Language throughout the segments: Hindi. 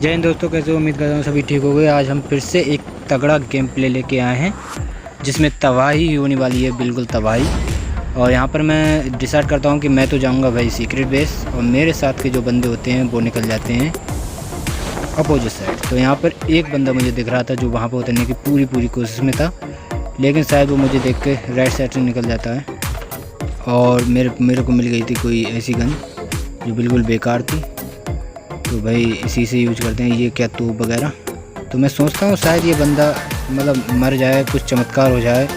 जय हिंद दोस्तों, कैसे हो? उम्मीद करता हूँ सभी ठीक हो गए। आज हम फिर से एक तगड़ा गेम प्ले लेके आए हैं जिसमें तबाही होने वाली है, बिल्कुल तबाही। और यहाँ पर मैं डिसाइड करता हूँ कि मैं तो जाऊँगा भाई सीक्रेट बेस, और मेरे साथ के जो बंदे होते हैं वो निकल जाते हैं अपोजिट साइड। तो यहाँ पर एक बंदा मुझे दिख रहा था जो वहाँ पर उतरने की पूरी कोशिश में था, लेकिन शायद वो मुझे देख के राइट साइड से निकल जाता है। और मेरे को मिल गई थी कोई ऐसी गन जो बिल्कुल बेकार थी, तो भाई इसी से यूज करते हैं। ये क्या तोप वगैरह, तो मैं सोचता हूँ शायद ये बंदा मतलब मर जाए, कुछ चमत्कार हो जाए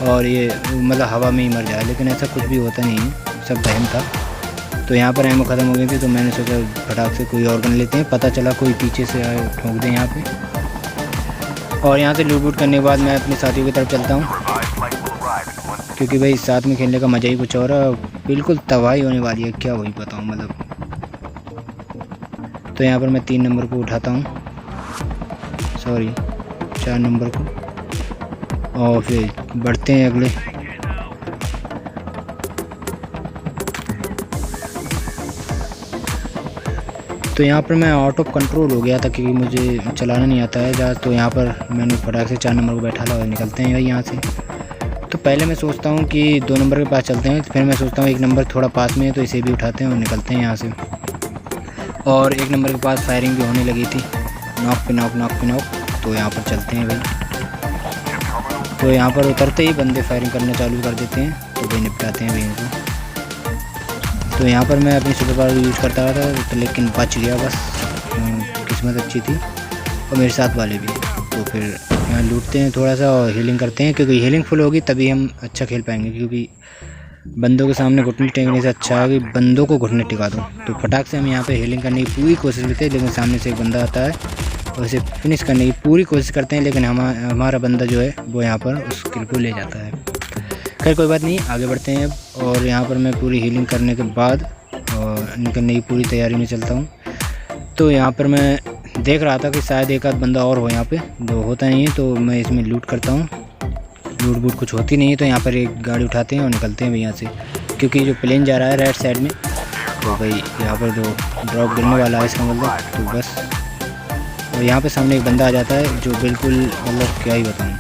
और ये मतलब हवा में ही मर जाए, लेकिन ऐसा कुछ भी होता नहीं है, सब वहम था। तो यहाँ पर एमो ख़त्म हो गई थी, तो मैंने सोचा फटाक से कोई और गन लेते हैं। पता चला कोई पीछे से आए, ठोंक दें यहाँ पे। और यहाँ से लूट वूट करने के बाद मैं अपने साथियों की तरफ चलता हूँ, क्योंकि भाई साथ में खेलने का मज़ा ही कुछ और है। बिल्कुल तबाही होने वाली है, क्या वही बताऊँ मतलब। तो यहाँ पर मैं 3 नंबर को उठाता हूँ, सॉरी 4 नंबर को, और फिर बढ़ते हैं अगले। तो यहाँ पर मैं आउट ऑफ कंट्रोल हो गया था क्योंकि मुझे चलाना नहीं आता है जहाज़। तो यहाँ पर मैंने फटाक से 4 नंबर को बैठा ला और निकलते हैं भाई यहाँ से। तो पहले मैं सोचता हूँ कि 2 नंबर के पास चलते हैं, फिर मैं सोचता हूँ 1 नंबर थोड़ा पास में है तो इसे भी उठाते हैं और निकलते हैं यहाँ से। और 1 नंबर के पास फायरिंग भी होने लगी थी, नॉक पे नॉक। तो यहाँ पर चलते हैं भाई। तो यहाँ पर उतरते ही बंदे फायरिंग करना चालू कर देते हैं, तो भाई निपटाते हैं भाई इनको। तो यहाँ पर मैं अपनी सुपर पावर यूज़ करता रहा था, तो लेकिन बच गया बस, किस्मत अच्छी थी, और मेरे साथ वाले भी। तो फिर यहाँ लूटते हैं थोड़ा सा और हीलिंग करते हैं, क्योंकि हीलिंग फुल होगी तभी हम अच्छा खेल पाएंगे। क्योंकि बंदों के सामने घुटने टेकने से अच्छा है कि बंदों को घुटने टिका दो। तो फटाक से हम यहाँ पे हीलिंग करने की पूरी कोशिश करते हैं, लेकिन सामने से एक बंदा आता है और उसे फिनिश करने की पूरी कोशिश करते हैं, लेकिन हमारा बंदा जो है वो यहाँ पर उस किल को ले जाता है। खैर कोई बात नहीं, आगे बढ़ते हैं अब। और यहाँ पर मैं पूरी हीलिंग करने के बाद और निकलने की पूरी तैयारी में चलता हूँ। तो यहाँ पर मैं देख रहा था कि शायद एक आध बंदा और हो यहाँ पे, जो होता नहीं है। तो मैं इसमें लूट करता हूँ, लूट बूट कुछ होती नहीं है। तो यहाँ पर एक गाड़ी उठाते हैं और निकलते हैं भाई यहाँ से, क्योंकि जो प्लेन जा रहा है राइट साइड में, तो भाई यहाँ पर जो ड्रॉप गिरने वाला है इसका मतलब। तो बस, और यहाँ पे सामने एक बंदा आ जाता है जो बिल्कुल मतलब क्या ही बताऊँ,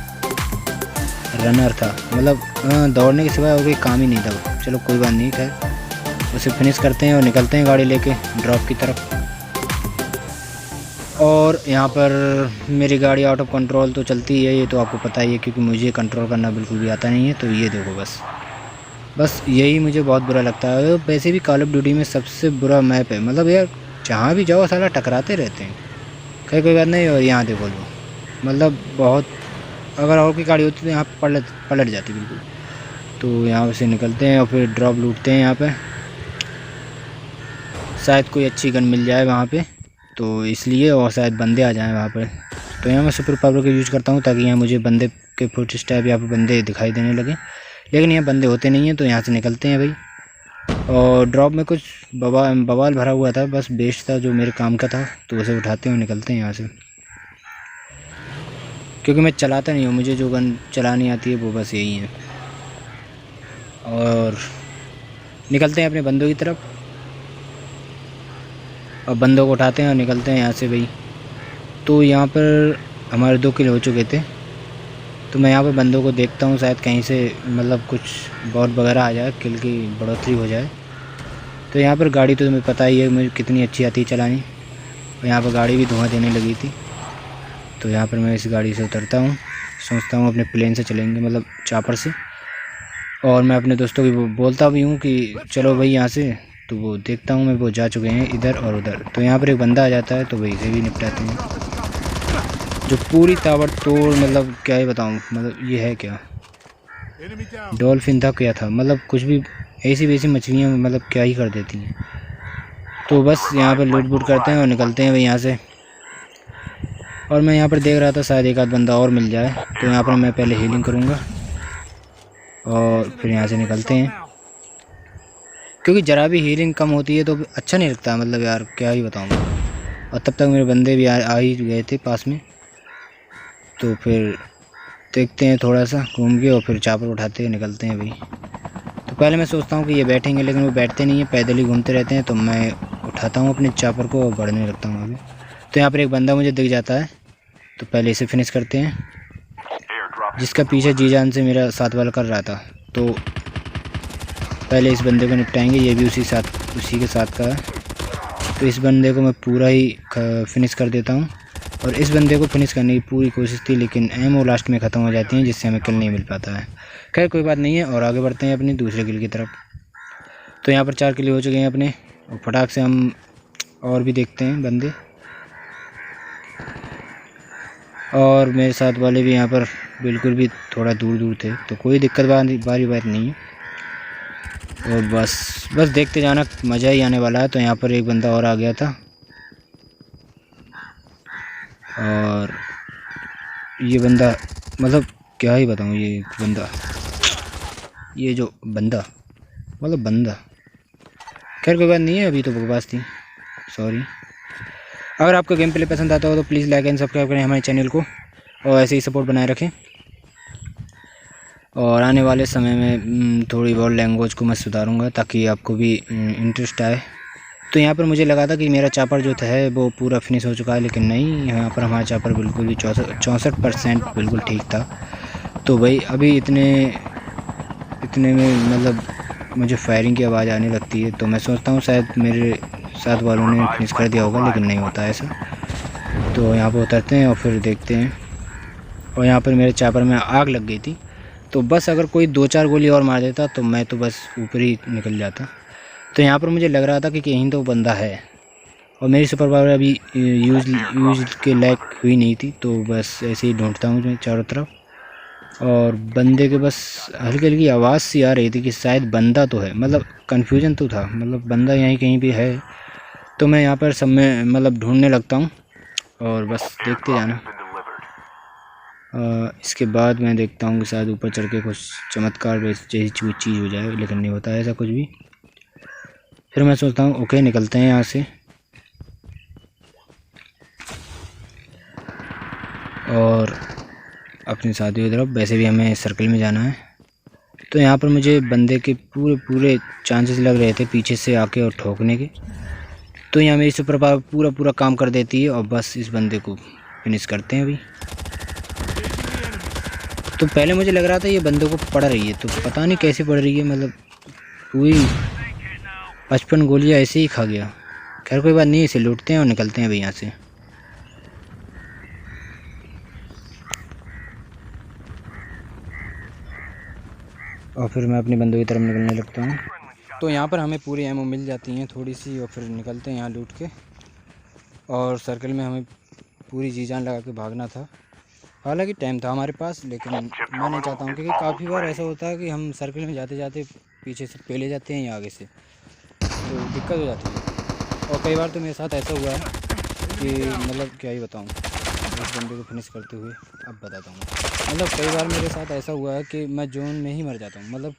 रनर था, मतलब दौड़ने के सिवाय और कोई काम ही नहीं था। चलो कोई बात नहीं, खैर उसे फिनिश करते हैं और निकलते हैं गाड़ी लेके ड्रॉप की तरफ। और यहाँ पर मेरी गाड़ी आउट ऑफ कंट्रोल तो चलती है, ये तो आपको पता ही है, क्योंकि मुझे कंट्रोल करना बिल्कुल भी आता नहीं है। तो ये देखो बस यही मुझे बहुत बुरा लगता है। वैसे भी कॉल ऑफ ड्यूटी में सबसे बुरा मैप है, मतलब यार जहाँ भी जाओ साला टकराते रहते हैं। खैर कोई बात नहीं। और यहाँ देखो लो, मतलब बहुत, अगर और की गाड़ी होती तो यहाँ पलट जाती बिल्कुल। तो यहाँ से निकलते हैं और फिर ड्रॉप लूटते हैं यहाँ पे, शायद कोई अच्छी गन मिल जाए वहाँ पे, तो इसलिए, और शायद बंदे आ जाएं वहाँ पर। तो यहाँ मैं सुपर पावर का यूज़ करता हूँ ताकि यहाँ मुझे बंदे के फुट स्टेप यहाँ पे बंदे दिखाई देने लगे, लेकिन यहाँ बंदे होते नहीं हैं। तो यहाँ से निकलते हैं भाई। और ड्रॉप में कुछ बवाल भरा हुआ था, बस बेस्ट था जो मेरे काम का था, तो उसे उठाते हैं और निकलते हैं यहाँ से। क्योंकि मैं चलाता नहीं हूँ, मुझे जो गन चलानी आती है वो बस यही है। और निकलते हैं अपने बंदों की तरफ, और बंदों को उठाते हैं और निकलते हैं यहाँ से भाई। तो यहाँ पर हमारे 2 किल हो चुके थे। तो मैं यहाँ पर बंदों को देखता हूँ, शायद कहीं से मतलब कुछ बॉट वगैरह आ जाए, किल की बढ़ोतरी हो जाए। तो यहाँ पर गाड़ी तो तुम्हें पता ही है मुझे कितनी अच्छी आती है चलानी, और यहाँ पर गाड़ी भी धुआं देने लगी थी। तो यहाँ पर मैं इस गाड़ी से उतरता हूँ, सोचता हूँ अपने प्लेन से चलेंगे, मतलब चापर से। और मैं अपने दोस्तों की बोलता भी हूँ कि चलो भाई यहाँ से। तो वो देखता हूँ मैं, वो जा चुके हैं इधर और उधर। तो यहाँ पर एक बंदा आ जाता है, तो भाई इसे भी निपटाते हैं, जो पूरी ताबड़तोड़, मतलब क्या ही बताऊँ, मतलब ये है क्या, डॉल्फिन था क्या था, मतलब कुछ भी, ऐसी वैसी मछलियाँ मतलब क्या ही कर देती हैं। तो बस यहाँ पर लूट बूट करते हैं और निकलते हैं भाई यहाँ से। और मैं यहाँ पर देख रहा था शायद एक आध बंदा और मिल जाए, तो यहाँ पर मैं पहले हीलिंग करूँगा और फिर यहाँ से निकलते हैं। क्योंकि ज़रा भी हीलिंग कम होती है तो अच्छा नहीं लगता, मतलब यार क्या ही बताऊँ। और तब तक मेरे बंदे भी आ ही गए थे पास में। तो फिर देखते हैं थोड़ा सा घूम के, और फिर चापर उठाते हैं निकलते हैं भाई। तो पहले मैं सोचता हूँ कि ये बैठेंगे, लेकिन वो बैठते नहीं हैं, पैदल ही घूमते रहते हैं। तो मैं उठाता हूँ अपने चापर को और बढ़ने लगता हूँ आगे। तो यहाँ पर एक बंदा मुझे दिख जाता है, तो पहले इसे फिनिश करते हैं, जिसका पीछे जी जान से मेरा साथ वाला कर रहा था। तो पहले इस बंदे को निपटाएंगे, ये भी उसी के साथ का है। तो इस बंदे को मैं पूरा ही फिनिश कर देता हूँ, और इस बंदे को फिनिश करने की पूरी कोशिश थी, लेकिन एमओ लास्ट में ख़त्म हो जाती है, जिससे हमें किल नहीं मिल पाता है। खैर कोई बात नहीं है, और आगे बढ़ते हैं अपनी दूसरे किल की तरफ। तो यहाँ पर 4 किल हो चुके हैं अपने, और फटाक से हम और भी देखते हैं बंदे, और मेरे साथ वाले भी यहाँ पर बिल्कुल भी थोड़ा दूर थे, तो कोई दिक्कत बारी नहीं है, और बस देखते जाना, मज़ा ही आने वाला है। तो यहाँ पर एक बंदा और आ गया था, और ये बंदा मतलब क्या ही बताऊँ, ये जो बंदा खैर कोई बात नहीं है, अभी तो बकवास थी, सॉरी। अगर आपको गेम प्ले पसंद आता हो तो प्लीज़ लाइक एंड सब्सक्राइब करें हमारे चैनल को, और ऐसे ही सपोर्ट बनाए रखें। और आने वाले समय में थोड़ी बहुत लैंग्वेज को मैं सुधारूंगा, ताकि आपको भी इंटरेस्ट आए। तो यहाँ पर मुझे लगा था कि मेरा चापर जो था वो पूरा फिनिश हो चुका है, लेकिन नहीं, यहाँ पर हमारा चापर बिल्कुल भी 64% बिल्कुल ठीक था। तो भाई अभी इतने में मतलब मुझे फायरिंग की आवाज़ आने लगती है, तो मैं सोचता हूँ शायद मेरे साथ वालों ने फिनिश कर दिया होगा, लेकिन नहीं होता ऐसा। तो यहाँ पर उतरते हैं और फिर देखते हैं, और यहाँ पर मेरे चापर में आग लग गई थी, तो बस अगर कोई 2-4 गोली और मार देता तो मैं तो बस ऊपर ही निकल जाता। तो यहाँ पर मुझे लग रहा था कि कहीं तो बंदा है, और मेरी सुपर पावर अभी यूज के लायक हुई नहीं थी, तो बस ऐसे ही ढूंढता हूँ मैं चारों तरफ, और बंदे के बस हल्की हल्की आवाज़ सी आ रही थी कि शायद बंदा तो है, मतलब कन्फ्यूजन तो था, मतलब बंदा यहीं कहीं भी है। तो मैं यहाँ पर सब में मतलब ढूंढने लगता हूँ, और बस देखते जाना। इसके बाद मैं देखता हूँ कि शायद ऊपर चढ़ के कुछ चमत्कार जैसी चीज़ हो जाए, लेकिन नहीं होता है ऐसा कुछ भी। फिर मैं सोचता हूँ ओके निकलते हैं यहाँ से, और अपने साथियों की तरफ, वैसे भी हमें सर्कल में जाना है। तो यहाँ पर मुझे बंदे के पूरे चांसेस लग रहे थे पीछे से आके और ठोकने के। तो यहाँ मेरी सुपर पावर पूरा काम कर देती है, और बस इस बंदे को फिनिश करते हैं अभी। तो पहले मुझे लग रहा था ये बंदे को पड़ रही है, तो पता नहीं कैसे पड़ रही है, मतलब पूरी 55 गोलियाँ ऐसे ही खा गया। खैर कोई बात नहीं, इसे लूटते हैं और निकलते हैं अभी यहाँ से। और फिर मैं अपने बंदों की तरफ निकलने लगता हूँ। तो यहाँ पर हमें पूरी एमओ मिल जाती हैं थोड़ी सी, और फिर निकलते हैं यहाँ लूट के। और सर्कल में हमें पूरी जी जान लगा के भागना था, हालांकि टाइम था हमारे पास, लेकिन मैं नहीं चाहता हूँ, क्योंकि काफ़ी बार ऐसा होता है कि हम सर्कल में जाते जाते पीछे से पहले जाते हैं या आगे से, तो दिक्कत हो जाती है। और कई बार तो मेरे साथ ऐसा हुआ है कि मतलब क्या ही बताऊँ, उस बंदे को फिनिश करते हुए अब बताता हूँ। मतलब कई बार मेरे साथ ऐसा हुआ है कि मैं जोन में ही मर जाता हूँ, मतलब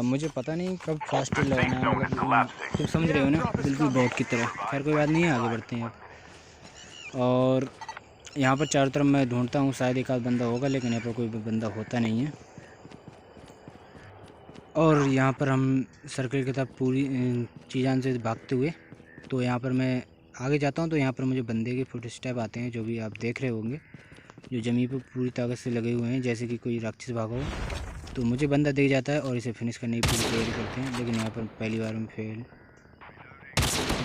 मुझे पता नहीं कब फास्ट किल लगाना है, मतलब तुम समझ रहे हो ना, बिल्कुल बॉट की तरह। खैर कोई बात नहीं है, आगे बढ़ते हैं अब। और यहाँ पर चारों तरफ मैं ढूंढता हूँ, शायद एक आध बंदा होगा, लेकिन यहाँ पर कोई बंदा होता नहीं है। और यहाँ पर हम सर्कल की तरफ पूरी चीज़ान से भागते हुए, तो यहाँ पर मैं आगे जाता हूँ, तो यहाँ पर मुझे बंदे के फुट स्टेप आते हैं, जो भी आप देख रहे होंगे, जो ज़मीन पर पूरी ताकत से लगे हुए हैं, जैसे कि कोई राक्षस भागा हो। तो मुझे बंदा दिख जाता है और इसे फिनिश करने की पूरी तैयारी करते हैं, लेकिन यहाँ पर पहली बार में फेल,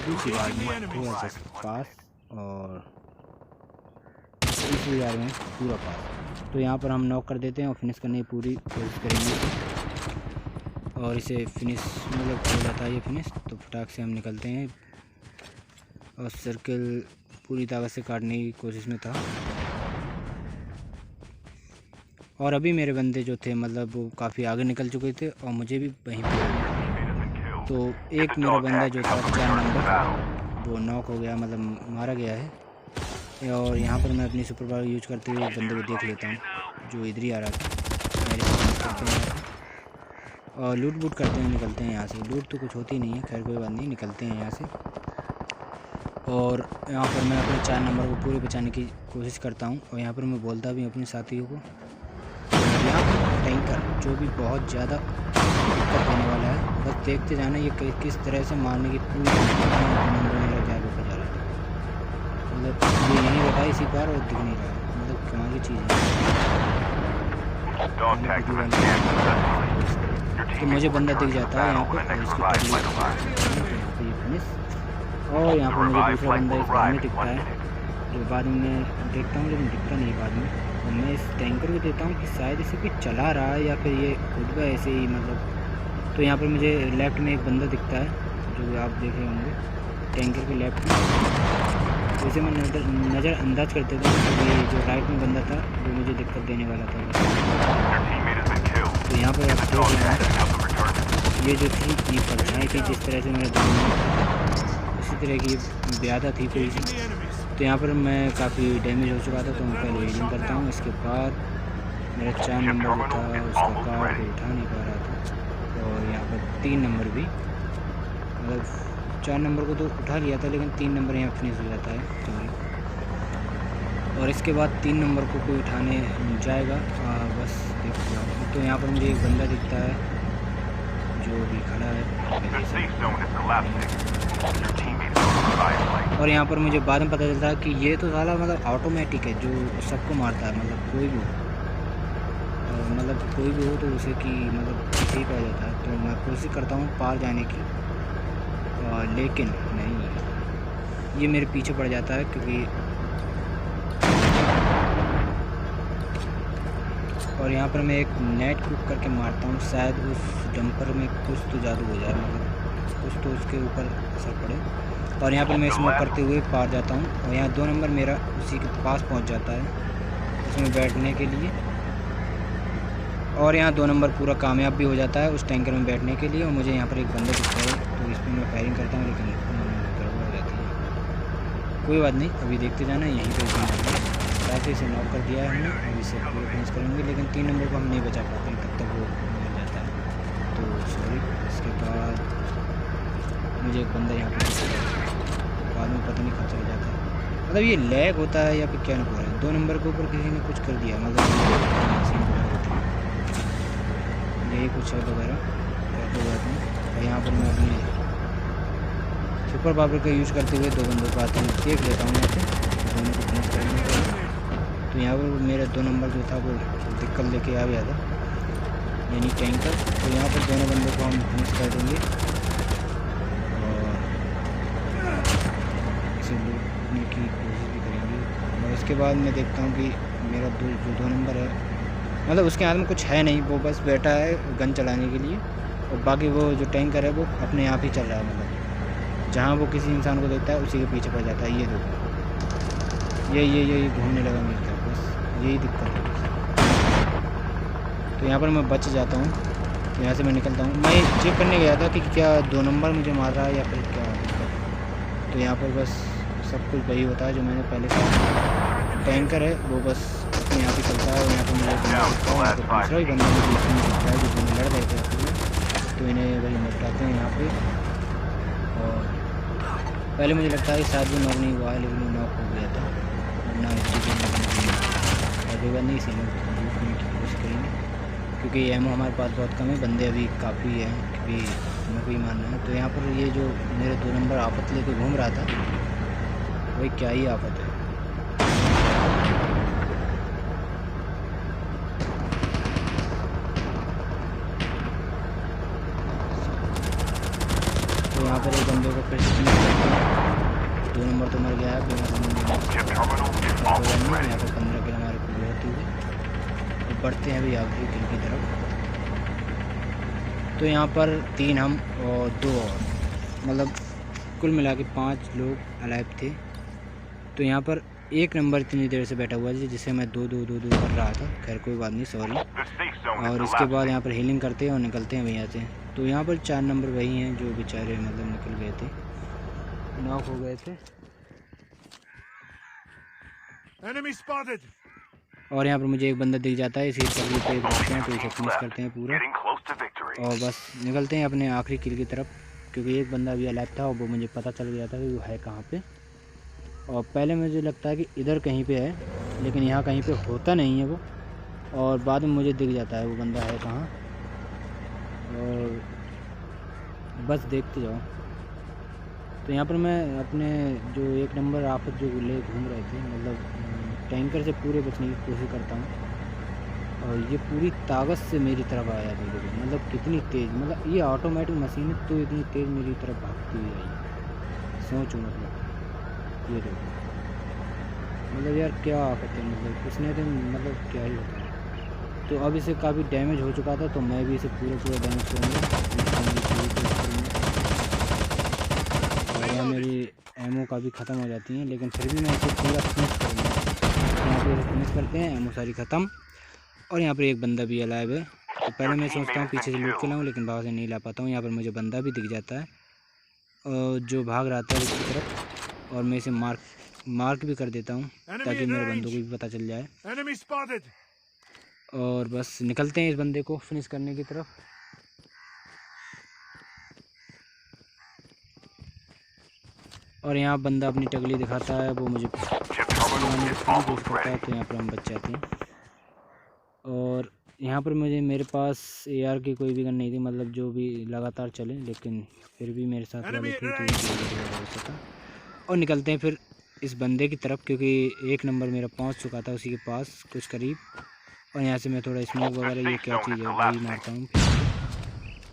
दूसरी बार में थोड़ा सा पास, और तीसरी बार में पूरा पास। तो यहाँ पर हम नॉक कर देते हैं और फिनिश करने की पूरी कोशिश करेंगे, और इसे फिनिश मतलब हो जाता है ये फिनिश। तो फटाक से हम निकलते हैं, और सर्कल पूरी ताकत से काटने की कोशिश में था। और अभी मेरे बंदे जो थे मतलब वो काफ़ी आगे निकल चुके थे, और मुझे भी वहीं पर, तो एक मेरा बंदा जो था 4 नंबर, वो नॉक हो गया, मतलब मारा गया है। और यहाँ पर मैं अपनी सुपर पावर यूज करते हुए बंदे को देख लेता हूँ, जो इधर ही आ रहा था। मेरे करते हैं और लूट बूट करते हैं, निकलते हैं यहाँ से। लूट तो कुछ होती नहीं है, खैर कोई बात नहीं, निकलते हैं यहाँ से। और यहाँ पर मैं अपने 4 नंबर को पूरे बचाने की कोशिश करता हूँ, और यहाँ पर मैं बोलता भी अपने साथियों को, यहाँ पर टैंकर जो भी बहुत ज़्यादा दिक्कत देने वाला है, बस देखते जाना ये किस तरह से मारने की पूरी नंबर मेरा जा रहा है। मतलब ये यहीं बैठा है इसी पार और दिख नहीं रहा है, मतलब कमाल की चीज़ है। तो मुझे बंदा दिख जाता है यहाँ पे और इसकी टगली यहाँ पे ये फिनिश। और यहाँ पर मुझे दूसरा बंदा इस घर में दिखता है जो बाद में मैं देखता हूँ, लेकिन दिखता नहीं बाद में। और मैं इस टैंकर को देता हूँ कि शायद इसे कोई चला रहा है या फिर ये खुद का ऐसे ही मतलब। तो यहाँ पर मुझे लेफ़्ट में एक बंदा दिखता है जो आप देख रहे होंगे टैंकर के लेफ़्ट में। तो इसे मैं नज़रअंदाज करते थे कि ये जो राइट में बंदा था वो मुझे दिक्कत देने वाला था। तो यहाँ पर आप देख रहे हैं ये जो थी ये परछाई थी, जिस तरह से मेरा उसी तरह की ज़्यादा थी कोई सी। तो यहाँ पर मैं काफ़ी डैमेज हो चुका था, तो मैं पहले हीलिंग करता हूँ। इसके बाद मेरा 4 नंबर जो था उसका कार्ड को उठा नहीं पा रहा था, और यहाँ पर 3 नंबर भी, मतलब 4 नंबर को तो उठा लिया था लेकिन 3 नंबर यहाँ फिनिश हो जाता है चोरी। और इसके बाद 3 नंबर को कोई उठाने जाएगा, बस देखते जाओ। तो यहाँ पर मुझे एक बंदा दिखता है जो भी खड़ा है, और यहाँ पर मुझे बाद में पता चलता है कि ये तो साला मतलब ऑटोमेटिक है जो सबको मारता है, मतलब कोई भी हो, मतलब कोई भी हो तो उसे कि मतलब ठीक हो जाता है। तो मैं कोशिश करता हूँ पार जाने की, लेकिन नहीं, ये मेरे पीछे पड़ जाता है क्योंकि। और यहाँ पर मैं एक नेट कुक करके मारता हूँ, शायद उस डंपर में कुछ तो जादू हो जाए, मतलब कुछ तो उसके ऊपर असर पड़े। और यहाँ पर मैं स्मोक करते हुए पार जाता हूँ, और यहाँ 2 नंबर मेरा उसी के पास पहुँच जाता है उसमें बैठने के लिए। और यहाँ 2 नंबर पूरा कामयाब भी हो जाता है उस टैंकर में बैठने के लिए। और मुझे यहाँ पर एक बंदा दिखता है, तो इस पर मैं फायरिंग करता हूँ लेकिन गड़बड़ हो जाती है। कोई बात नहीं, अभी देखते जाना, यहीं पर ऐसे इसे नॉक कर दिया है हमने, अब इसे पूरे फिनिश करेंगे। लेकिन 3 नंबर को हम नहीं बचा पाते तब तक वो मर जाता है, तो सॉरी। इसके बाद मुझे एक बंदा यहाँ पर बाद में पता नहीं कहाँ चला जाता है, मतलब ये लैग होता है या फिर क्या नहीं हो रहा है। 2 नंबर के ऊपर किसी ने कुछ कर दिया, मतलब यही कुछ है वगैरह, कोई बात नहीं। और यहाँ पर मैं अपने सुपर पावर का यूज़ करते हुए 2 बंदों को आते हैं देख लेता हूँ यहाँ से, दोनों को फिनिश करने के लिए। तो यहाँ पर मेरा 2 नंबर जो था वो दिक्कत लेके आ गया था, यानी टैंकर। तो यहाँ पर दोनों बंदों को हम फिनिश कर देंगे और इसे लूटने की कोशिश भी करेंगे। और इसके बाद मैं देखता हूँ कि मेरा जो 2 नंबर है, मतलब उसके हाथ में कुछ है नहीं, वो बस बैठा है गन चलाने के लिए, और बाकी वो जो टैंकर है वो अपने आप ही चल रहा है, मतलब जहाँ वो किसी इंसान को देखता है उसी के पीछे पड़ जाता है। ये देखो ये घूमने लगा मेरे तरफ, बस यही दिक्कत है। तो यहाँ पर मैं बच जाता हूँ, तो यहाँ से मैं निकलता हूँ। मैं चेक करने गया था कि क्या 2 नंबर मुझे मार रहा है या फिर क्या दिक्कत। तो यहाँ पर बस सब कुछ वही होता है जो मैंने पहले कहा, टैंकर है वो बस अपने यहाँ पे चलता है। और यहाँ पर मुझे दूसरा ही बंदा मुझे इसमें दिखता है जो लड़ रहे थे, तो इन्हें वही निपटाते हैं यहाँ पे। और पहले मुझे लगता है शायद वो नॉक नहीं हुआ है, लेकिन वो नॉक हो गया था, वरना नहीं इसे लूटने की कोशिश करेंगे क्योंकि एमओ हमारे पास बहुत कम है, बंदे अभी काफ़ी हैं क्योंकि हमें कोई मानना है। तो यहाँ पर ये जो मेरे 2 नंबर आफत लेके घूम रहा था, वही क्या ही आफत है। तो यहाँ पर एक बंदे को फिर 2 नंबर तो मर गया है, यहाँ पर 15 किल हमारे पूरे होती हुई। तो बढ़ते हैं अभी आखिरी किल की तरफ। तो यहाँ पर 3 हम और 2 और, मतलब कुल मिला के 5 लोग अलाइव थे। तो यहाँ पर 1 नंबर इतनी देर से बैठा हुआ है जिसे मैं 2-2 कर रहा था, खैर कोई बात नहीं, सॉरी। और इसके बाद यहाँ पर हीलिंग करते हैं और निकलते हैं भैया से। तो यहाँ पर 4 नंबर वही हैं जो बेचारे मतलब निकल गए थे, नॉक हो गए थे। और यहाँ पर मुझे एक बंदा दिख जाता है, इसी तरीके पे रखते हैं, तो इसे फिनिश करते हैं पूरा और बस निकलते हैं अपने आखिरी किल की तरफ। क्योंकि एक बंदा अभी अलाइव था और वो मुझे पता चल गया था कि वो है कहाँ पे। और पहले मुझे लगता है कि इधर कहीं पे है, लेकिन यहाँ कहीं पे होता नहीं है वो, और बाद में मुझे दिख जाता है वो बंदा है कहाँ। और बस देखते जाओ। तो यहाँ पर मैं अपने जो 1 नंबर आफत जो ले घूम रहे थे, मतलब टैंकर से पूरे बचने की कोशिश करता हूँ। और ये पूरी ताकत से मेरी तरफ आया धीरे-धीरे, मतलब कितनी तेज़, मतलब ये ऑटोमेटिक मशीन है तो इतनी तेज़ मेरी तरफ भागती हुई आई। सोचो मतलब, ये देखो, मतलब यार क्या आफत है, मतलब इसने तो मतलब क्या ही होता है। तो अब इसे काफ़ी डैमेज हो चुका था, तो मैं भी इसे पूरा डैमेज करूँगा। और यहाँ मेरी एमओ काफ़ी ख़त्म हो जाती हैं, लेकिन फिर भी मैं इसे पूरा फिनिश करूँगा। यहाँ पे इसे फिनिश करते हैं, एमओ सारी ख़त्म। और यहाँ पर एक बंदा भी अलाइव है। तो पहले मैं सोचता हूँ पीछे से लूट के लाऊँ, लेकिन बाहर से नहीं ला पाता हूँ। यहाँ पर मुझे बंदा भी दिख जाता है और जो भाग रहा था उसकी तरफ, और मैं इसे मार्क भी कर देता हूँ ताकि मेरे बंदों को भी पता चल जाए। और बस निकलते हैं इस बंदे को फिनिश करने की तरफ। और यहाँ बंदा अपनी टगली दिखाता है, वो मुझे कोशिश करता है, तो यहाँ पर हम बच जाते हैं। और यहाँ पर मेरे पास AR की कोई भी गन नहीं थी, मतलब जो भी लगातार चले, लेकिन फिर भी मेरे साथ वाले थे तो सका। और निकलते हैं फिर इस बंदे की तरफ, क्योंकि 1 नंबर मेरा पहुँच चुका था उसी के पास कुछ करीब। और यहाँ से मैं थोड़ा स्मोक वगैरह, ये क्या चीज़ है, वही मारता हूँ।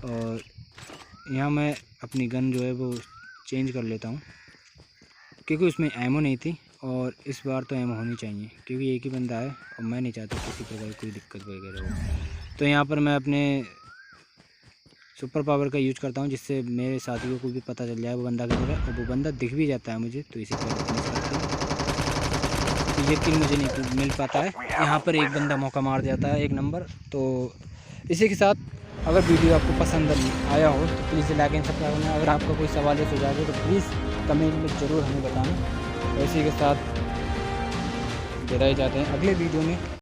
और यहाँ मैं अपनी गन जो है वो चेंज कर लेता हूँ, क्योंकि उसमें एमो नहीं थी, और इस बार तो एमो होनी चाहिए, क्योंकि एक ही बंदा है और मैं नहीं चाहता किसी प्रकार की कोई दिक्कत वगैरह हो। तो यहाँ पर मैं अपने सुपर पावर का यूज करता हूँ, जिससे मेरे साथियों को भी पता चल जाए वो बंदा किधर है, और वो बंदा दिख भी जाता है मुझे, तो इसे पहले फिनिश करते हैं। तो ये किल मुझे नहीं मिल पाता है, यहाँ पर एक बंदा मौका मार जाता है 1 नंबर। तो इसी के साथ अगर वीडियो आपको पसंद आया हो तो प्लीज़ लाइक एंड सब्सक्राइब करना। अगर आपका कोई सवाल या सुझाव हो तो प्लीज़ कमेंट में ज़रूर हमें बताना। और इसी के साथ विदाई जाते हैं अगले वीडियो में।